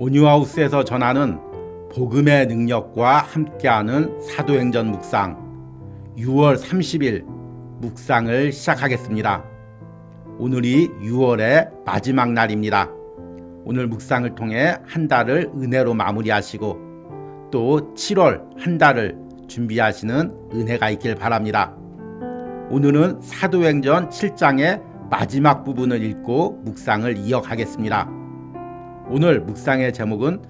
온유하우스에서 전하는 복음의 능력과 함께하는 사도행전 묵상 6월 30일 묵상을 시작하겠습니다. 오늘이 6월의 마지막 날입니다. 오늘 묵상을 통해 한 달을 은혜로 마무리하시고 또 7월 한 달을 준비하시는 은혜가 있길 바랍니다. 오늘은 사도행전 7장의 마지막 부분을 읽고 묵상을 이어가겠습니다. 오늘 묵상의 제목은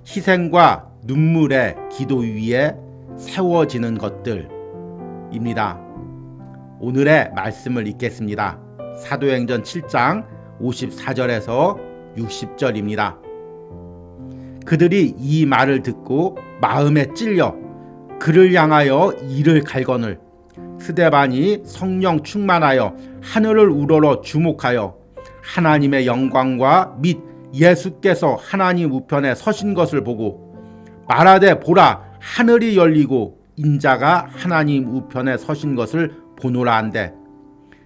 희생과 눈물의 기도 위에 세워지는 것들입니다. 오늘의 말씀을 읽겠습니다. 사도행전 7장 54절에서 60절입니다. 그들이 이 말을 듣고 마음에 찔려 그를 향하여 이를 갈거늘 스데반이 성령 충만하여 하늘을 우러러 주목하여 하나님의 영광과 및 예수께서 하나님 우편에 서신 것을 보고 말하되 보라 하늘이 열리고 인자가 하나님 우편에 서신 것을 보노라 한대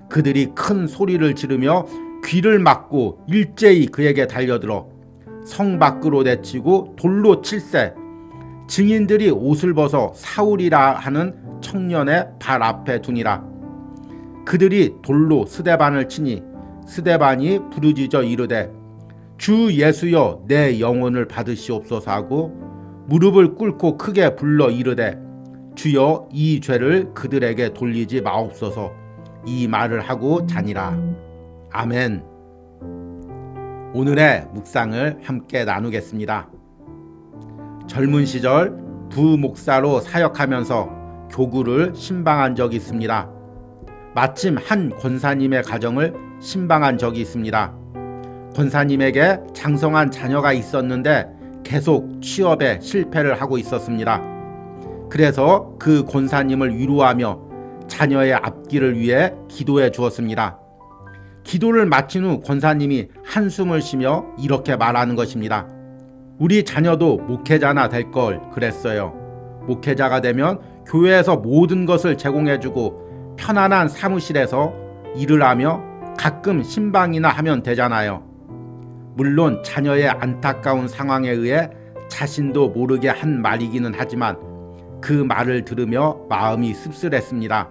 그들이 큰 소리를 지르며 귀를 막고 일제히 그에게 달려들어 성 밖으로 내치고 돌로 칠세 증인들이 옷을 벗어 사울이라 하는 청년의 발 앞에 두니라. 그들이 돌로 스데반을 치니 스데반이 부르짖어 이르되 주 예수여 내 영혼을 받으시옵소서 하고 무릎을 꿇고 크게 불러 이르되 주여 이 죄를 그들에게 돌리지 마옵소서 이 말을 하고 자니라. 아멘. 오늘의 묵상을 함께 나누겠습니다. 젊은 시절 부목사로 사역하면서 교구를 신방한 적이 있습니다. 마침 한 권사님의 가정을 신방한 적이 있습니다. 권사님에게 장성한 자녀가 있었는데 계속 취업에 실패를 하고 있었습니다. 그래서 그 권사님을 위로하며 자녀의 앞길을 위해 기도해 주었습니다. 기도를 마친 후 권사님이 한숨을 쉬며 이렇게 말하는 것입니다. 우리 자녀도 목회자나 될 걸 그랬어요. 목회자가 되면 교회에서 모든 것을 제공해주고 편안한 사무실에서 일을 하며 가끔 신방이나 하면 되잖아요. 물론 자녀의 안타까운 상황에 의해 자신도 모르게 한 말이기는 하지만 그 말을 들으며 마음이 씁쓸했습니다.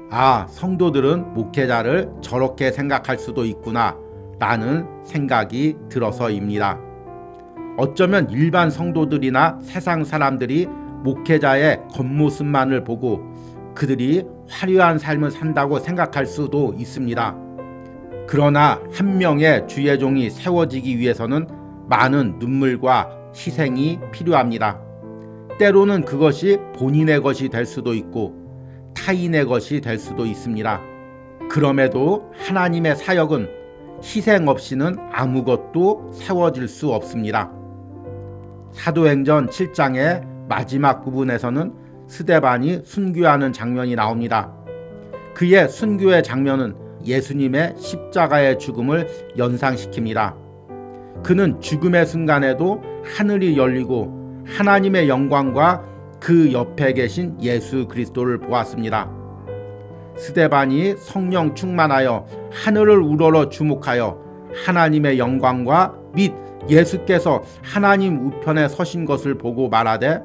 아, 성도들은 목회자를 저렇게 생각할 수도 있구나 라는 생각이 들어서입니다. 어쩌면 일반 성도들이나 세상 사람들이 목회자의 겉모습만을 보고 그들이 화려한 삶을 산다고 생각할 수도 있습니다. 그러나 한 명의 주의 종이 세워지기 위해서는 많은 눈물과 희생이 필요합니다. 때로는 그것이 본인의 것이 될 수도 있고 타인의 것이 될 수도 있습니다. 그럼에도 하나님의 사역은 희생 없이는 아무것도 세워질 수 없습니다. 사도행전 7장의 마지막 부분에서는 스데반이 순교하는 장면이 나옵니다. 그의 순교의 장면은 예수님의 십자가의 죽음을 연상시킵니다. 그는 죽음의 순간에도 하늘이 열리고 하나님의 영광과 그 옆에 계신 예수 그리스도를 보았습니다. 스데반이 성령 충만하여 하늘을 우러러 주목하여 하나님의 영광과 및 예수께서 하나님 우편에 서신 것을 보고 말하되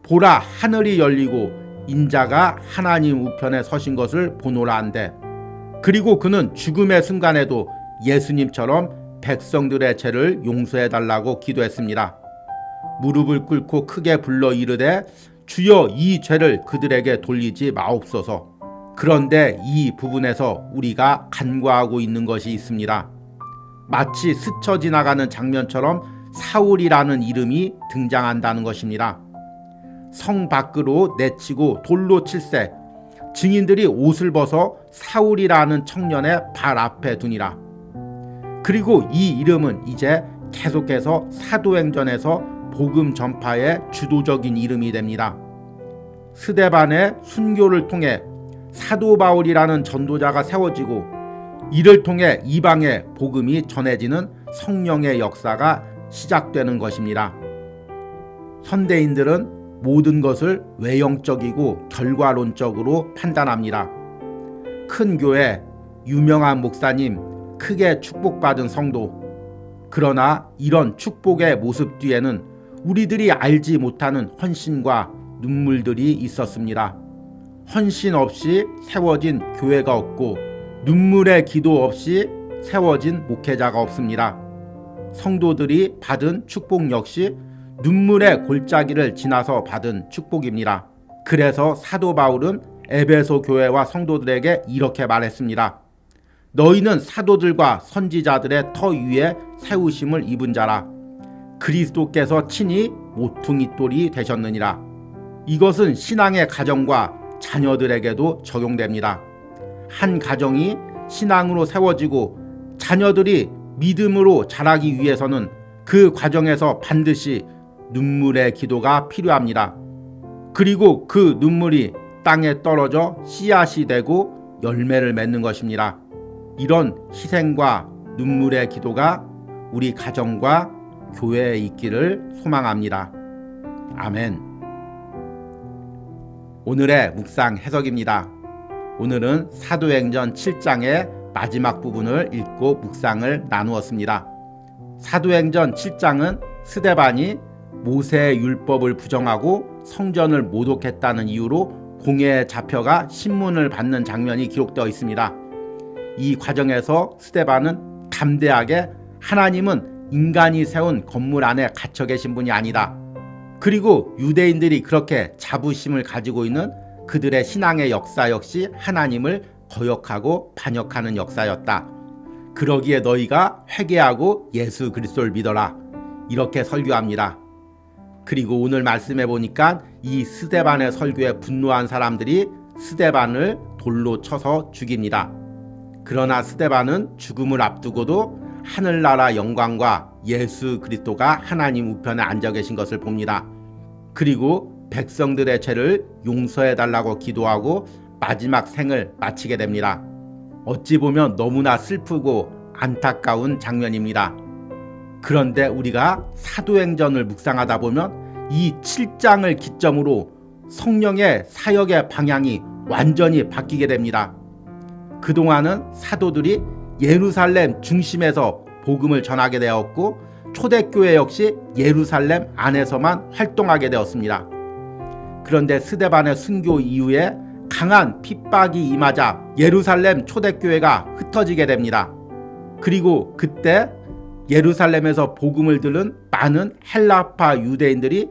보라 하늘이 열리고 인자가 하나님 우편에 서신 것을 보노라 한대 그리고 그는 죽음의 순간에도 예수님처럼 백성들의 죄를 용서해달라고 기도했습니다. 무릎을 꿇고 크게 불러 이르되 주여 이 죄를 그들에게 돌리지 마옵소서. 그런데 이 부분에서 우리가 간과하고 있는 것이 있습니다. 마치 스쳐 지나가는 장면처럼 사울이라는 이름이 등장한다는 것입니다. 성 밖으로 내치고 돌로 칠세 증인들이 옷을 벗어 사울이라는 청년의 발 앞에 두니라. 그리고 이 이름은 이제 계속해서 사도행전에서 복음 전파의 주도적인 이름이 됩니다. 스데반의 순교를 통해 사도 바울이라는 전도자가 세워지고 이를 통해 이방의 복음이 전해지는 성령의 역사가 시작되는 것입니다. 현대인들은 모든 것을 외형적이고 결과론적으로 판단합니다. 큰 교회, 유명한 목사님, 크게 축복받은 성도, 그러나 이런 축복의 모습 뒤에는 우리들이 알지 못하는 헌신과 눈물들이 있었습니다. 헌신 없이 세워진 교회가 없고 눈물의 기도 없이 세워진 목회자가 없습니다. 성도들이 받은 축복 역시 눈물의 골짜기를 지나서 받은 축복입니다. 그래서 사도 바울은 에베소 교회와 성도들에게 이렇게 말했습니다. 너희는 사도들과 선지자들의 터 위에 세우심을 입은 자라. 그리스도께서 친히 모퉁이 돌이 되셨느니라. 이것은 신앙의 가정과 자녀들에게도 적용됩니다. 한 가정이 신앙으로 세워지고 자녀들이 믿음으로 자라기 위해서는 그 과정에서 반드시 눈물의 기도가 필요합니다. 그리고 그 눈물이 땅에 떨어져 씨앗이 되고 열매를 맺는 것입니다. 이런 희생과 눈물의 기도가 우리 가정과 교회에 있기를 소망합니다. 아멘. 오늘의 묵상 해석입니다. 오늘은 사도행전 7장의 마지막 부분을 읽고 묵상을 나누었습니다. 사도행전 7장은 스데반이 모세의 율법을 부정하고 성전을 모독했다는 이유로 공회에 잡혀가 신문을 받는 장면이 기록되어 있습니다. 이 과정에서 스데반은 담대하게 하나님은 인간이 세운 건물 안에 갇혀 계신 분이 아니다. 그리고 유대인들이 그렇게 자부심을 가지고 있는 그들의 신앙의 역사 역시 하나님을 거역하고 반역하는 역사였다. 그러기에 너희가 회개하고 예수 그리스도를 믿어라. 이렇게 설교합니다. 그리고 오늘 말씀해 보니까 이 스데반의 설교에 분노한 사람들이 스데반을 돌로 쳐서 죽입니다. 그러나 스데반은 죽음을 앞두고도 하늘나라 영광과 예수 그리스도가 하나님 우편에 앉아 계신 것을 봅니다. 그리고 백성들의 죄를 용서해 달라고 기도하고 마지막 생을 마치게 됩니다. 어찌 보면 너무나 슬프고 안타까운 장면입니다. 그런데 우리가 사도행전을 묵상하다 보면 이 7장을 기점으로 성령의 사역의 방향이 완전히 바뀌게 됩니다. 그동안은 사도들이 예루살렘 중심에서 복음을 전하게 되었고 초대교회 역시 예루살렘 안에서만 활동하게 되었습니다. 그런데 스데반의 순교 이후에 강한 핍박이 임하자 예루살렘 초대교회가 흩어지게 됩니다. 그리고 그때 예루살렘에서 복음을 들은 많은 헬라파 유대인들이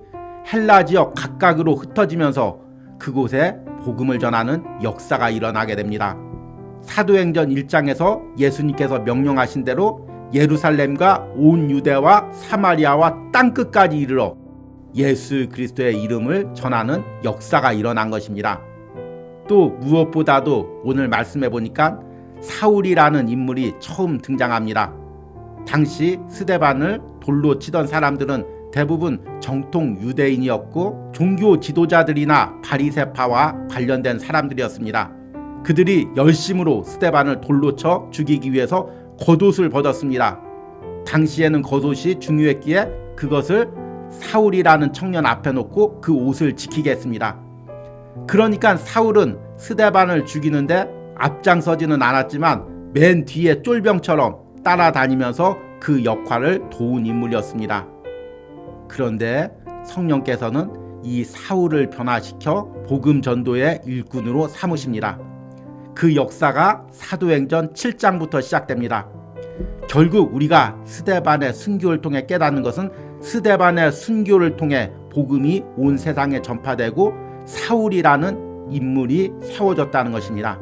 헬라 지역 각각으로 흩어지면서 그곳에 복음을 전하는 역사가 일어나게 됩니다. 사도행전 1장에서 예수님께서 명령하신 대로 예루살렘과 온 유대와 사마리아와 땅끝까지 이르러 예수 그리스도의 이름을 전하는 역사가 일어난 것입니다. 또 무엇보다도 오늘 말씀해 보니까 사울이라는 인물이 처음 등장합니다. 당시 스데반을 돌로 치던 사람들은 대부분 정통 유대인이었고 종교 지도자들이나 바리새파와 관련된 사람들이었습니다. 그들이 열심으로 스데반을 돌로 쳐 죽이기 위해서 겉옷을 벗었습니다. 당시에는 겉옷이 중요했기에 그것을 사울이라는 청년 앞에 놓고 그 옷을 지키게 했습니다. 그러니까 사울은 스데반을 죽이는데 앞장서지는 않았지만 맨 뒤에 쫄병처럼 따라다니면서 그 역할을 도운 인물이었습니다. 그런데 성령께서는 이 사울을 변화시켜 복음 전도의 일꾼으로 삼으십니다. 그 역사가 사도행전 7장부터 시작됩니다. 결국 우리가 스데반의 순교를 통해 깨닫는 것은 스데반의 순교를 통해 복음이 온 세상에 전파되고 사울이라는 인물이 세워졌다는 것입니다.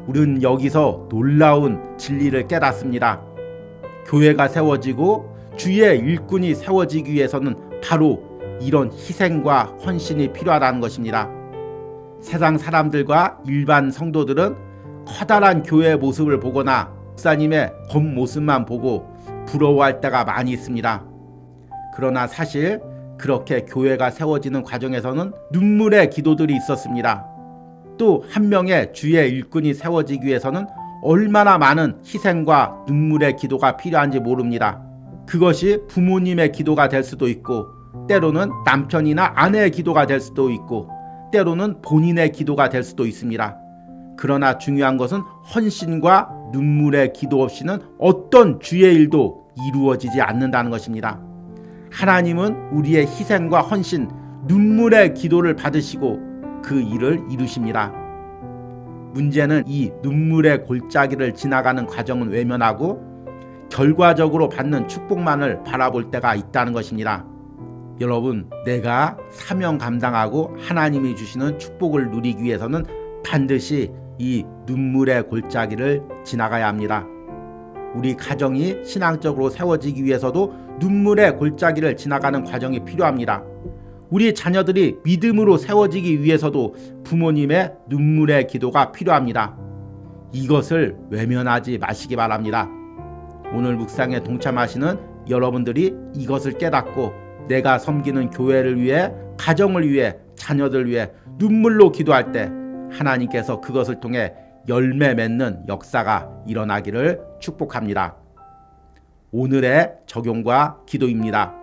우리는 여기서 놀라운 진리를 깨닫습니다. 교회가 세워지고 주의 일꾼이 세워지기 위해서는 바로 이런 희생과 헌신이 필요하다는 것입니다. 세상 사람들과 일반 성도들은 커다란 교회의 모습을 보거나 목사님의 겉모습만 보고 부러워할 때가 많이 있습니다. 그러나 사실 그렇게 교회가 세워지는 과정에서는 눈물의 기도들이 있었습니다. 또 한 명의 주의 일꾼이 세워지기 위해서는 얼마나 많은 희생과 눈물의 기도가 필요한지 모릅니다. 그것이 부모님의 기도가 될 수도 있고 때로는 남편이나 아내의 기도가 될 수도 있고 때로는 본인의 기도가 될 수도 있습니다. 그러나 중요한 것은 헌신과 눈물의 기도 없이는 어떤 주의 일도 이루어지지 않는다는 것입니다. 하나님은 우리의 희생과 헌신, 눈물의 기도를 받으시고 그 일을 이루십니다. 문제는 이 눈물의 골짜기를 지나가는 과정은 외면하고 결과적으로 받는 축복만을 바라볼 때가 있다는 것입니다. 여러분, 내가 사명 감당하고 하나님이 주시는 축복을 누리기 위해서는 반드시 이 눈물의 골짜기를 지나가야 합니다. 우리 가정이 신앙적으로 세워지기 위해서도 눈물의 골짜기를 지나가는 과정이 필요합니다. 우리 자녀들이 믿음으로 세워지기 위해서도 부모님의 눈물의 기도가 필요합니다. 이것을 외면하지 마시기 바랍니다. 오늘 묵상에 동참하시는 여러분들이 이것을 깨닫고 내가 섬기는 교회를 위해, 가정을 위해, 자녀들 위해 눈물로 기도할 때 하나님께서 그것을 통해 열매 맺는 역사가 일어나기를 축복합니다. 오늘의 적용과 기도입니다.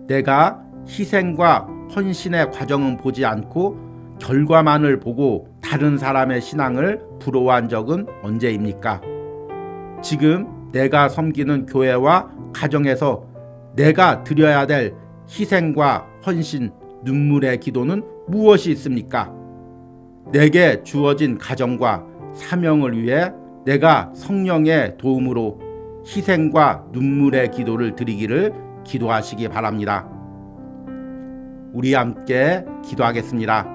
내가 희생과 헌신의 과정은 보지 않고 결과만을 보고 다른 사람의 신앙을 부러워한 적은 언제입니까? 지금 내가 섬기는 교회와 가정에서 내가 드려야 될 희생과 헌신, 눈물의 기도는 무엇이 있습니까? 내게 주어진 가정과 사명을 위해 내가 성령의 도움으로 희생과 눈물의 기도를 드리기를 기도하시기 바랍니다. 우리 함께 기도하겠습니다.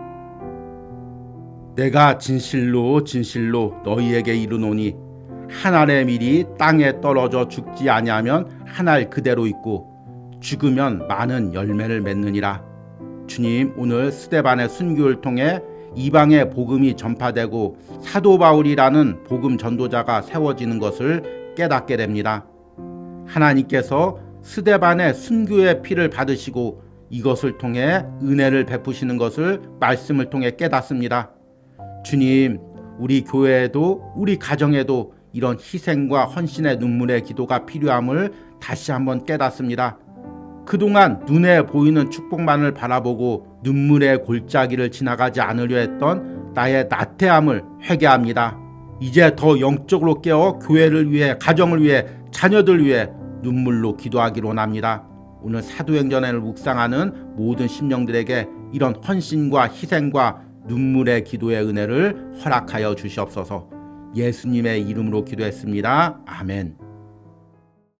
내가 진실로 너희에게 이르노니 한 알의 밀이 땅에 떨어져 죽지 아니하면 한 알 그대로 있고 죽으면 많은 열매를 맺느니라. 주님, 오늘 스데반의 순교를 통해 이방의 복음이 전파되고 사도 바울이라는 복음 전도자가 세워지는 것을 깨닫게 됩니다. 하나님께서 스데반의 순교의 피를 받으시고 이것을 통해 은혜를 베푸시는 것을 말씀을 통해 깨닫습니다. 주님, 우리 교회에도 우리 가정에도 이런 희생과 헌신의 눈물의 기도가 필요함을 다시 한번 깨닫습니다. 그동안 눈에 보이는 축복만을 바라보고 눈물의 골짜기를 지나가지 않으려 했던 나의 나태함을 회개합니다. 이제 더 영적으로 깨어 교회를 위해, 가정을 위해, 자녀들 위해 눈물로 기도하기로 원합니다. 오늘 사도행전을 묵상하는 모든 심령들에게 이런 헌신과 희생과 눈물의 기도의 은혜를 허락하여 주시옵소서. 예수님의 이름으로 기도했습니다. 아멘.